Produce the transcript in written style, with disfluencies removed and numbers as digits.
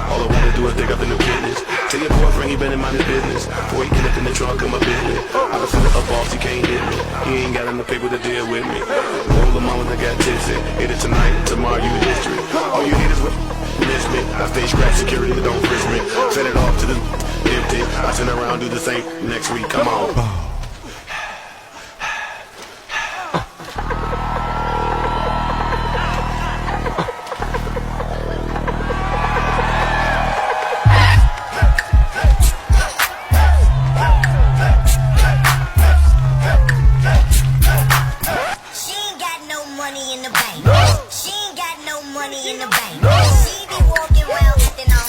All I wanna do is dig up the new kidneys. Tell your boyfriend he better mind his business before he get up in the trunk of my business. I can feel it up off, he can't hit me. He ain't got enough paper to deal with me. All the mamas that got tipsy, hit it tonight, tomorrow you history. All you need is what miss me. I stay scratch security, but don't frisk me. Set it off to the empty. I turn around, do the same next week. Come on. Money in the bank. She ain't got no money in the bank. She be walking around acting all